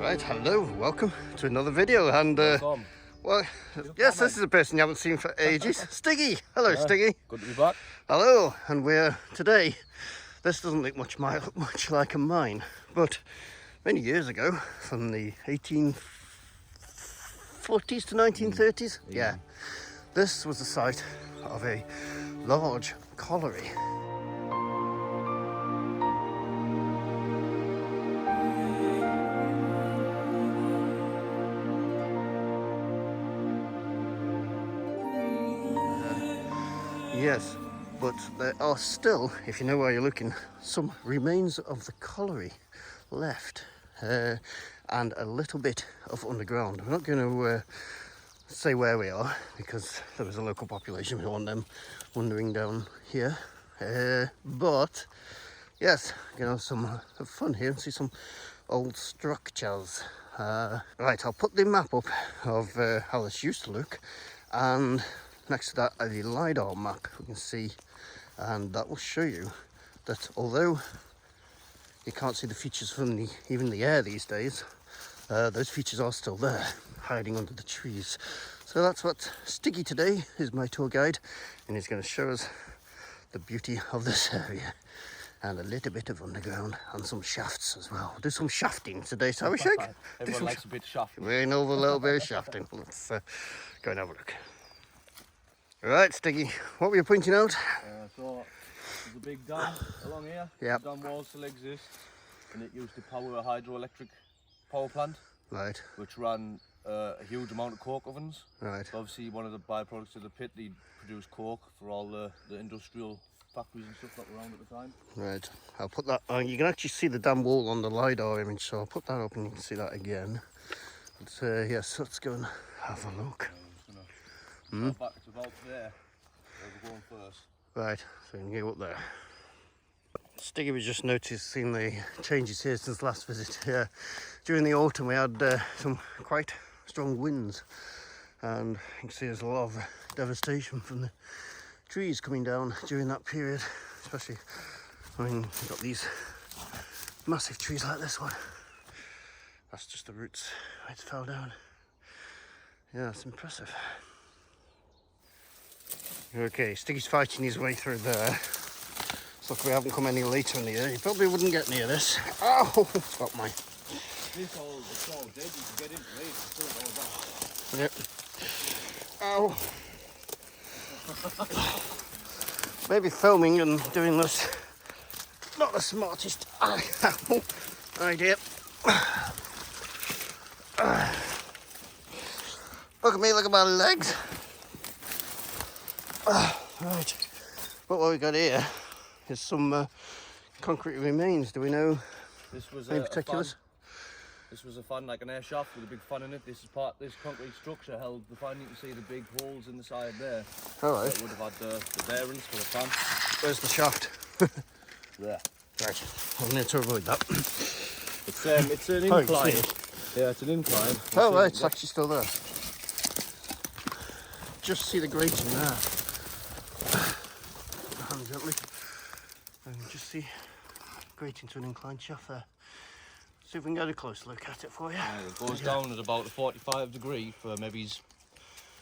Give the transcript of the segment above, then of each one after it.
Right, hello, welcome to another video, and well, yes, this is a person you haven't seen for ages. Stiggy! Hello, Stiggy. Good to be back. Hello, and we're today, this doesn't look much like a mine, but many years ago, from the 1840s to 1930s, yeah, this was the site of a large colliery. Yes, but there are still, if you know where you're looking, some remains of the colliery left, and a little bit of underground. I'm not going to say where we are because there was a local population. We don't want them wandering down here. But yes, you know, some fun here and see some old structures. Right, I'll put the map up of how this used to look, and next to that a LiDAR map we can see, and that will show you that although you can't see the features from even the air these days, those features are still there, hiding under the trees. So that's what Stiggy today is, my tour guide, and he's going to show us the beauty of this area and a little bit of underground and some shafts as well. We'll do some shafting today, so we should. Everyone likes a bit of shafting. We know a little bit of shafting. Let's go and have a look. Right, Stiggy, what were you pointing out? So there's a big dam along here. Yep. The dam wall still exists, and it used to power a hydroelectric power plant, Right. which ran a huge amount of coke ovens. Right. So obviously, one of the byproducts of the pit, they produced coke for all the industrial factories and stuff that were around at the time. Right, I'll put that on. You can actually see the dam wall on the LiDAR image, so I'll put that up and you can see that again. But yes, let's go and have a look. It's about there. We're going first. Right, so we can go up there. Stiggy was just noticing the changes here since last visit. During the autumn we had some quite strong winds, and you can see there's a lot of devastation from the trees coming down during that period, especially, I mean, you've got these massive trees like this one. That's just the roots, it fell down. Yeah, it's impressive. Okay, Stiggy's fighting his way through there. So if we haven't come any later in the year, he probably wouldn't get near this. Oh, got mine. It's all dead, you can get into it, it's still all back. Yep. Maybe filming and doing this, not the smartest idea. Look at me, look at my legs. Right, but what we got here is some concrete remains. Do we know This was any particulars? This was a fan, like an air shaft with a big fan in it. This concrete structure held the fan. You can see the big holes in the side there. Alright. So it would have had the bearings for the fan. Where's the shaft? There. Right, I'm going to avoid that. It's an incline. Yeah, it's an incline. Oh right, it's actually still there. Just see the grating there. Hand gently. And just see grating to an inclined shaft there. See if we can get a close look at it for you. Yeah, it goes down at about a 45 degree for maybe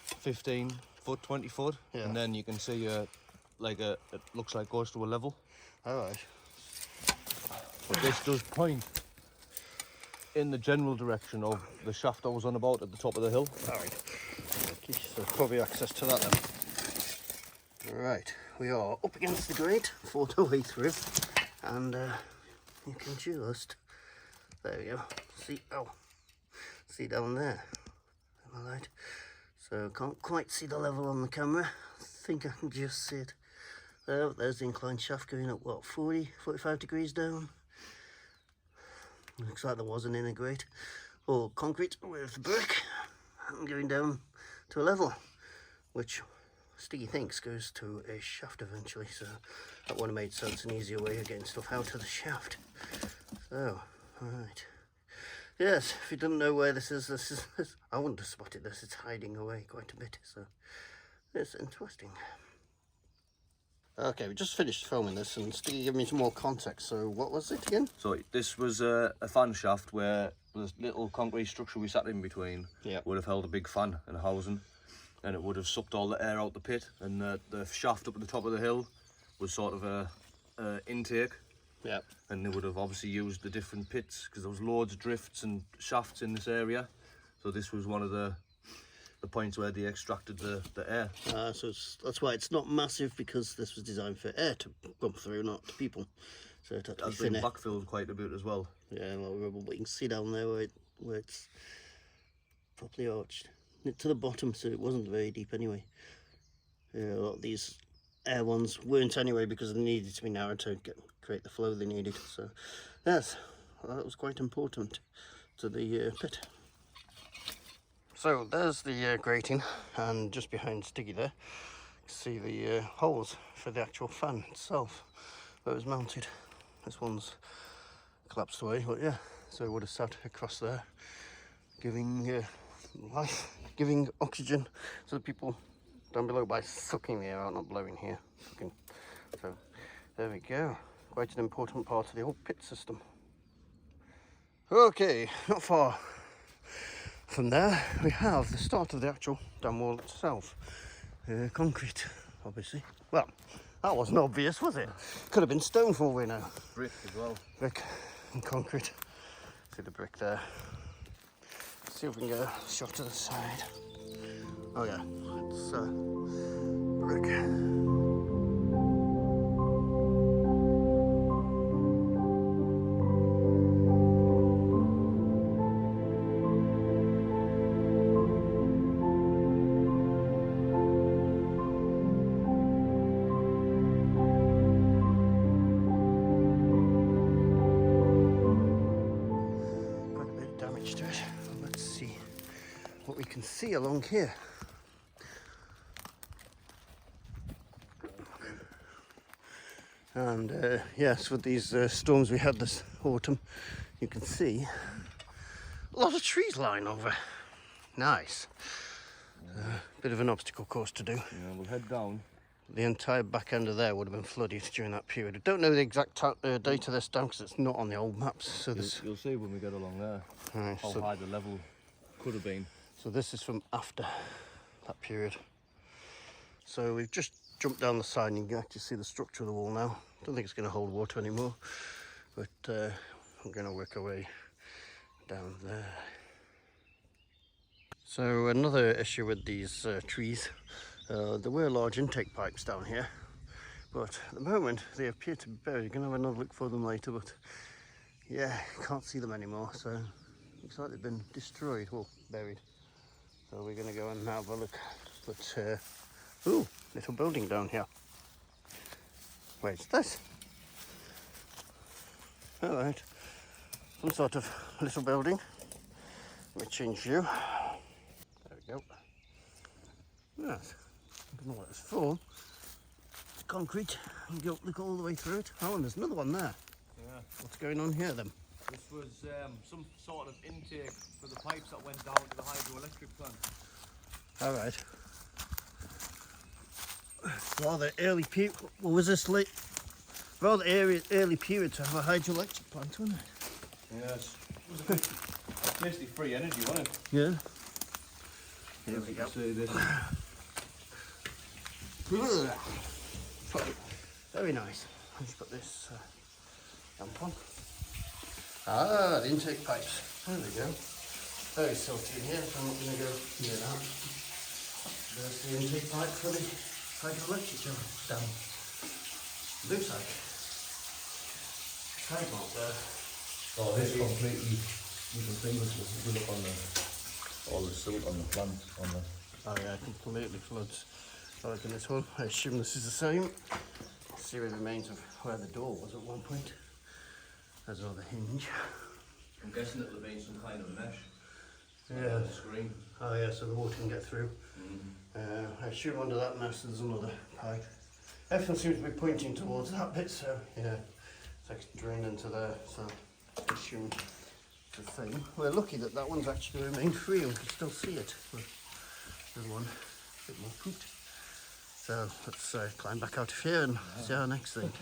15 foot, 20 foot. Yeah. And then you can see it looks like it goes to a level. Alright. But this does point in the general direction of the shaft I was on about at the top of the hill. Alright. Okay, so probably access to that then. Right, we are up against the grate, fought our way through, and you can just, there we go, see down there, am I right? So can't quite see the level on the camera, I think I can just see it. There's the inclined shaft going up, what, 45 degrees down? Looks like there was an inner grate, or concrete with brick, and going down to a level, which Stiggy thinks goes to a shaft eventually, so that would have made sense, an easier way of getting stuff out of the shaft. So, alright. Yes, if you didn't know where this is, I wouldn't have spotted this, it's hiding away quite a bit, so it's interesting. Okay, we just finished filming this, and Stiggy give me some more context. So what was it again? So this was a fan shaft where this little concrete structure we sat in between would have held a big fan and housing, and it would have sucked all the air out the pit, and the shaft up at the top of the hill was sort of a intake. Yeah. And they would have obviously used the different pits because there was loads of drifts and shafts in this area. So this was one of the points where they extracted the air. So that's why it's not massive, because this was designed for air to bump through, not to people. So it had to be That's been thinner. backfilled quite a bit as well. Yeah, a lot of rubble, but you can see down there where it's properly arched to the bottom, so it wasn't very deep anyway. A lot of these air ones weren't anyway, because they needed to be narrow to create the flow they needed. So yes, that was quite important to the pit. So there's the grating, and just behind Stiggy there, you can see the holes for the actual fan itself, where it was mounted. This one's collapsed away, but yeah, so it would have sat across there, giving life, giving oxygen to the people down below by sucking the air out, not blowing here. Sucking. So there we go, quite an important part of the whole pit system. Okay, not far from there we have the start of the actual dam wall itself. Concrete, obviously. Well, that wasn't obvious, was it? Could have been stone for all we know. Brick as well. Brick and concrete. See the brick there. See if we can get a shot to the side. Oh yeah, it's brick. What we can see along here. And yes, with these storms we had this autumn, you can see a lot of trees lying over. Nice. Bit of an obstacle course to do. Yeah, we'll head down. The entire back end of there would have been flooded during that period. I don't know the exact date of this down, because it's not on the old maps. So You'll see when we get along there how high the level could have been. So this is from after that period. So we've just jumped down the side, and you can actually see the structure of the wall now. Don't think it's going to hold water anymore, but I'm going to work our way down there. So another issue with these trees, there were large intake pipes down here, but at the moment they appear to be buried. You're going to have another look for them later, but yeah, can't see them anymore. So looks like they've been destroyed, well, buried. So we're going to go and have a look. But ooh, little building down here. Where's this? All right, some sort of little building. Let me change view. There we go. Yes, I don't know what it's for. It's concrete. You go look all the way through it. Oh, and there's another one there. Yeah. What's going on here then? This was some sort of intake for the pipes that went down to the hydroelectric plant. All right. Rather early period. What was this late? Rather early period to have a hydroelectric plant, wasn't it? Yes. It was a bit basically free energy, wasn't it? Yeah. Here we go. See this. Very nice. Let's put this lamp on. Ah, the intake pipes. There we go. Very silty in here, so I'm not going to go near that. There's the intake pipe for the hydroelectric dam. Looks like pipe out there. Oh, this completely. You can see this look on all the silt on the plant on the. Oh yeah, it completely floods. Like in this one, I assume this is the same. See where the remains of where the door was at one point. There's all the hinge. I'm guessing that there'll be some kind of mesh. Yeah. On the screen. Oh yeah, so the water can get through. I assume under that mesh there's another pipe. Everything seems to be pointing towards that bit, so yeah, it's like drained into there. So I assume it's the same. We're lucky that that one's actually remained free and we can still see it. But there's one a bit more pooped. So let's climb back out of here and see our next thing.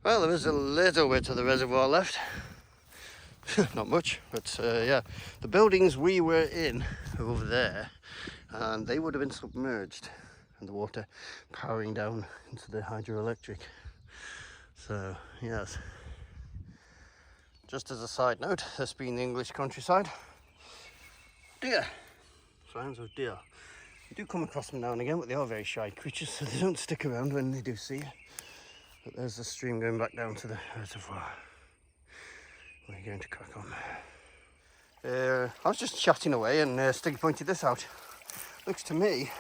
Well, there is a little bit of the reservoir left. Not much, but yeah, the buildings we were in are over there, and they would have been submerged and the water powering down into the hydroelectric. So yes, just as a side note, this being the English countryside, deer, signs of deer. You do come across them now and again, but they are very shy creatures, so they don't stick around when they do see you. But there's the stream going back down to the reservoir. We're going to crack on. I was just chatting away and Stiggy pointed this out. Looks to me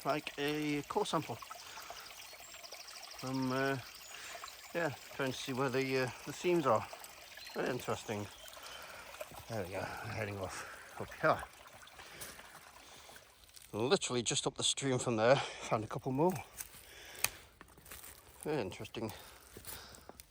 like a core sample. From, yeah, trying to see where the seams are. Very interesting. There we go, we're heading off up here. Literally just up the stream from there, found a couple more. Very interesting.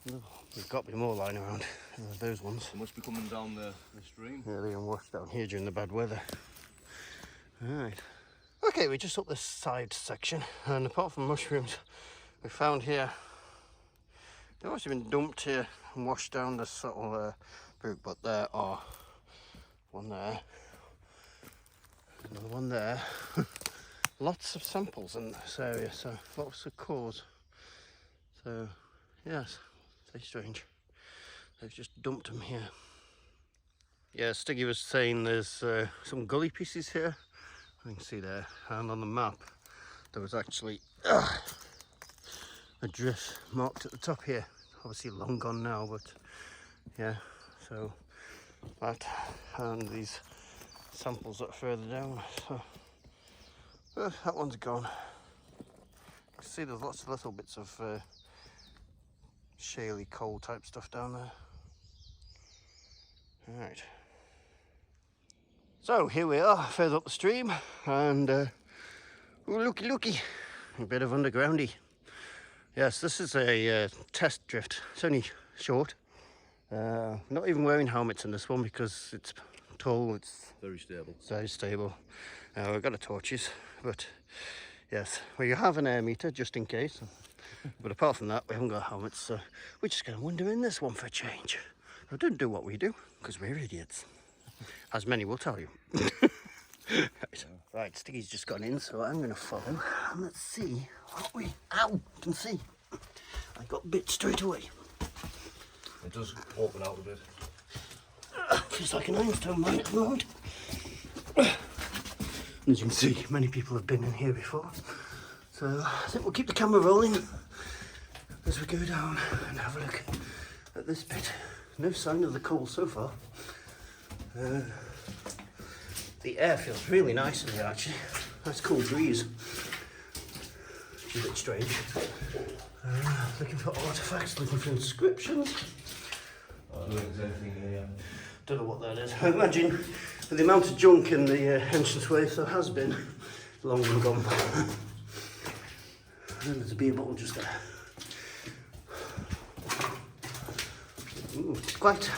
There's got to be more lying around. Those ones. They must be coming down the stream. Yeah, they're getting washed down here during the bad weather. Alright. Okay, we just up this side section, and apart from mushrooms we found here, they've actually been dumped here and washed down this sort of brook, but there are one there, another one there. Lots of samples in this area, so lots of cores. So, yes, very strange. They've just dumped them here. Yeah, Stiggy was saying there's some gully pieces here. You can see there, and on the map there was actually a drift marked at the top here. Obviously long gone now, but yeah, so that and these samples that are further down. So that one's gone. You can see there's lots of little bits of shaly coal type stuff down there. Alright. So here we are, further up the stream, and ooh, looky, a bit of undergroundy. Yes, this is a test drift. It's only short. Not even wearing helmets in this one because it's tall. It's very stable. Very stable. We've got our torches, but yes, we have an air meter just in case. But apart from that, we haven't got helmets, so we're just going to wander in this one for a change. We don't do what we do because we're idiots, as many will tell you. Right, Stiggy's just gone in, so I'm going to follow and let's see what we can see. I got bit straight away. It does open out a bit. Feels like an ironstone mine at the moment. As you can see, many people have been in here before, so I think we'll keep the camera rolling as we go down and have a look at this bit. No sign of the coal so far. The air feels really nice in here actually. Nice cool breeze. Which is a bit strange. Looking for artifacts, looking for inscriptions. I don't think there's anything here. Don't know what that is. I imagine with the amount of junk in the entranceway there has been long and gone. And there's a beer bottle just there. Ooh, it's quite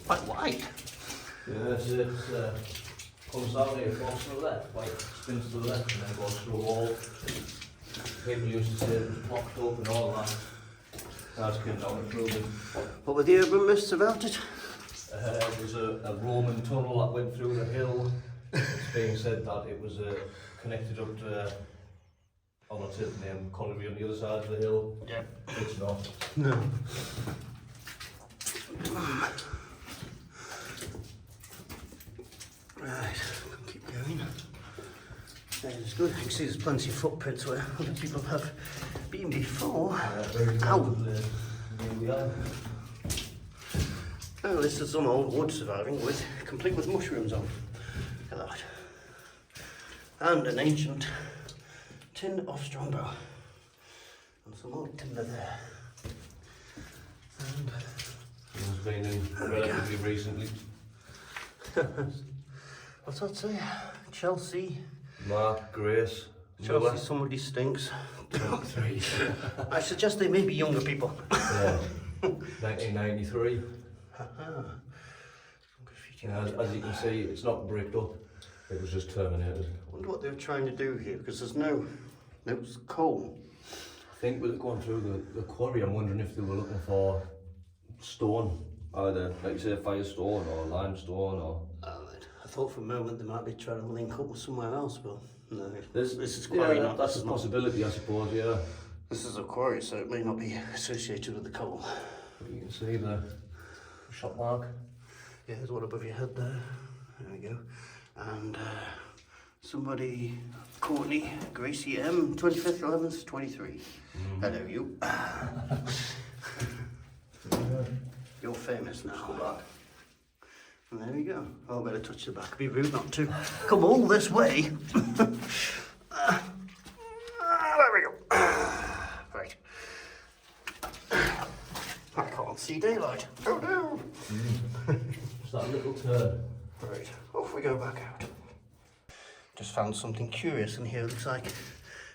wide. Yes, it comes down here, goes to the left, like spins to the left and then goes through a wall. People used to say it was blocked up and all that. Now it's came down and through it. What were the urban myths about it? It was a Roman tunnel that went through the hill. It's being said that it was connected up to, I'm not saying the name, Colliery on the other side of the hill. Yeah. It's not. No. Right, keep going. It's good. You can see there's plenty of footprints where other people have been before. Ow! Here we are. Oh, this is some old wood surviving with, complete with mushrooms on. Look at that. And an ancient tin of strongbow. And some old timber there. And It's been in relatively recently. what's that say? Chelsea. Mark, Grace, Chelsea, Miller. somebody stinks. Top three. I suggest they may be younger people. Yeah. 1993. Ah. As you can see, it's not bricked up. It was just terminated. I wonder what they were trying to do here, because there's no coal. I think with it going through the quarry, I'm wondering if they were looking for stone, either, like you say, firestone or limestone or... I thought for a moment they might be trying to link up with somewhere else, but no. This is quarry, yeah, that's a possibility, I suppose, yeah. This is a quarry, so it may not be associated with the coal. But you can see the shot mark. Yeah, there's one above your head there. There we go. And somebody, Courtney, Gracie M, 25th 11th 23. Hello, you. You're famous now. And there we go. Oh, I better touch the back. It'd be rude not to. Come all this way. There we go. Right. I can't see daylight. Oh no. It's that little turn. Right, off we go back out. Just found something curious in here. Looks like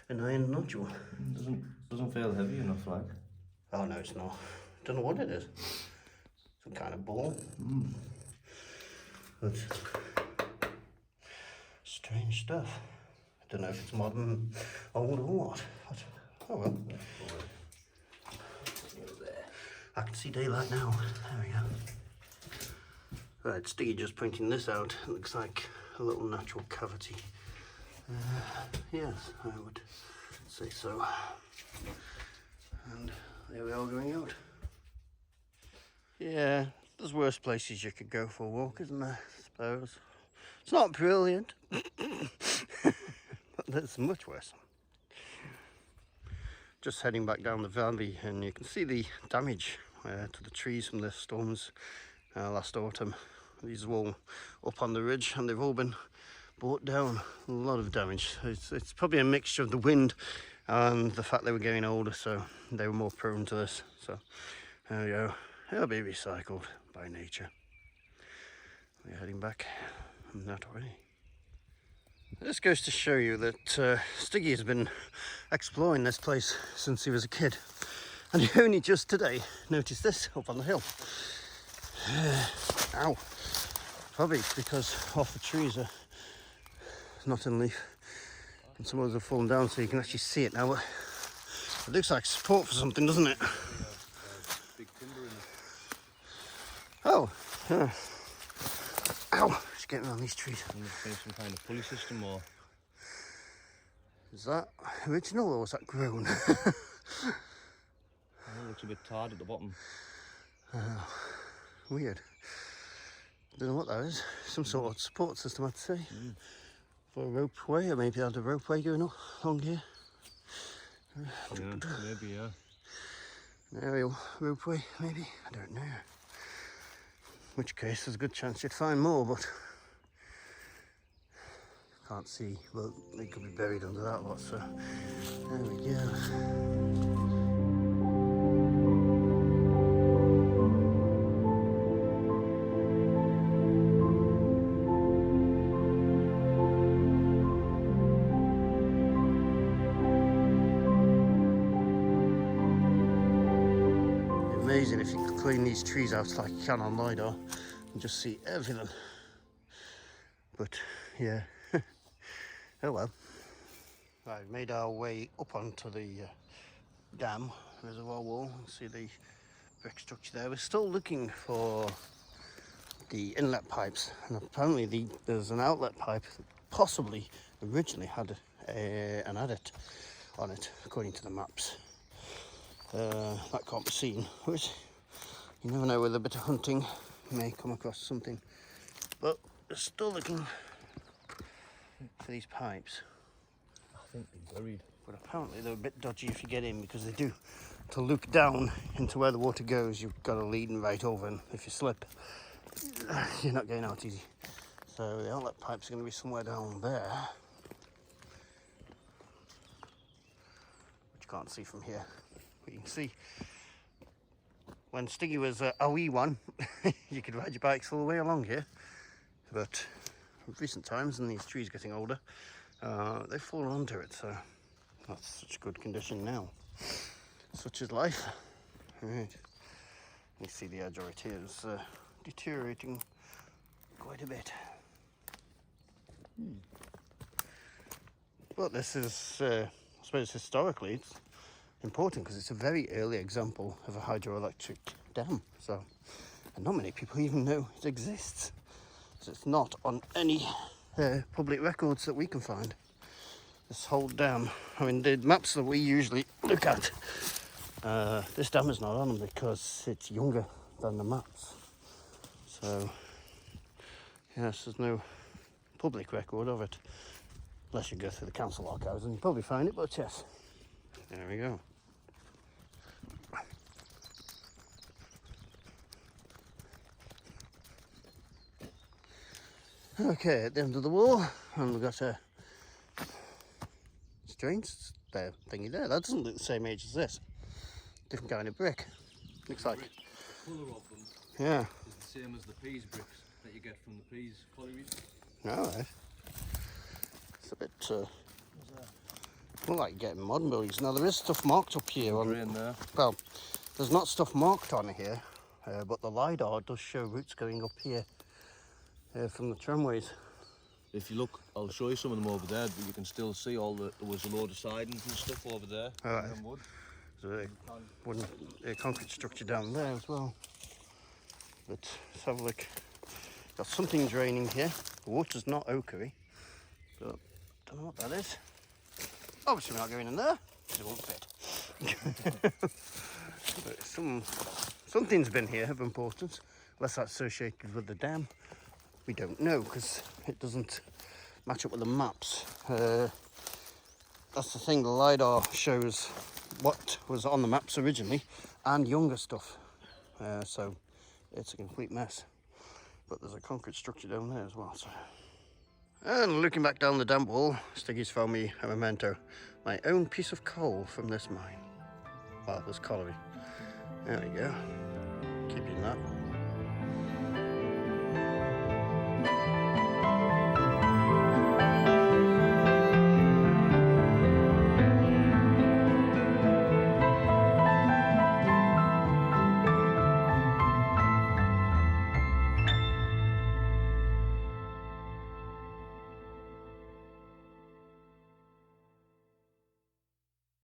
an iron nodule. Doesn't feel heavy enough, like. Oh no, it's not. Don't know what it is. Some kind of ball. But strange stuff. I don't know if it's modern, old or what. But, oh well. I can see daylight now. There we go. Right, Stiggy just pointing this out. It looks like a little natural cavity. Yes, I would say so. And there we are going out. Yeah, there's worse places you could go for a walk, isn't there? I suppose. It's not brilliant, but there's much worse. Just heading back down the valley, and you can see the damage to the trees from the storms last autumn. These are all up on the ridge, and they've all been brought down. A lot of damage. It's probably a mixture of the wind and the fact they were getting older, so they were more prone to this. So there we go. It'll be recycled by nature. We're heading back. I'm not already. This goes to show you that Stiggy has been exploring this place since he was a kid, and he only just today noticed this up on the hill. Ow. Probably because half the trees are not in leaf and some others have fallen down, so you can actually see it now. It looks like support for something, doesn't it? Big timber in it. Oh, yeah. Ow, just getting around these trees. Some kind of pulley system, or... Is that original or was that grown? It looks a bit tarred at the bottom. Weird. Don't know what that is. Some sort of support system, I'd say. For a ropeway, or maybe had a ropeway going along here. Yeah, maybe, yeah. An aerial ropeway, maybe. I don't know. In which case, there's a good chance you'd find more, but can't see. Well, they could be buried under that lot, so there we go. Amazing if you could clean these trees out like you can on LiDAR and just see everything. But yeah, oh well. Right, we've made our way up onto the dam reservoir wall. See the brick structure there. We're still looking for the inlet pipes, and apparently there's an outlet pipe that possibly originally had an adit on it, according to the maps. That can't be seen, which you never know, with a bit of hunting you may come across something, but we're still looking for these pipes. I think they're buried. But apparently they're a bit dodgy if you get in, because they do, to look down into where the water goes, you've got to lean right over, and if you slip you're not getting out easy. So the outlet pipes are going to be somewhere down there, which you can't see from here. But you can see when Stiggy was a wee one, you could ride your bikes all the way along here. But in recent times, and these trees getting older, they've fallen onto it, so not such good condition now. Such is life. Right. You see the edge right here is deteriorating quite a bit. But this is, I suppose historically, it's important because it's a very early example of a hydroelectric dam. So, and not many people even know it exists. So it's not on any public records that we can find. This whole dam, I mean, the maps that we usually look at, this dam is not on them because it's younger than the maps. So, yes, there's no public record of it. Unless you go through the council archives and you probably find it, but yes. There we go. Okay, at the end of the wall, and we've got a strange thingy there. That doesn't look the same age as this. Different kind of brick. Looks like. The colour of them yeah. is the same as the peas bricks that you get from the peas collieries. Alright. It's a bit more like getting modern buildings. Now there is stuff marked up here on there. Well, there's not stuff marked on here, but the LiDAR does show routes going up here from the tramways. If you look, I'll show you some of them over there, but you can still see all the, there was a load of sidings and stuff over there. Alright. Wood. There's a concrete structure down there as well. But let's have a look. Got something draining here. The water's not ochre, but don't know what that is. Obviously we're not going in there, it won't fit. But something's been here of importance, unless that's associated with the dam. We don't know because it doesn't match up with the maps. That's the thing, the LiDAR shows what was on the maps originally and younger stuff. So it's a complete mess. But there's a concrete structure down there as well. So. And looking back down the damp wall, Stiggy's found me a memento. My own piece of coal from this mine. Well, this colliery. There we go. Keeping that.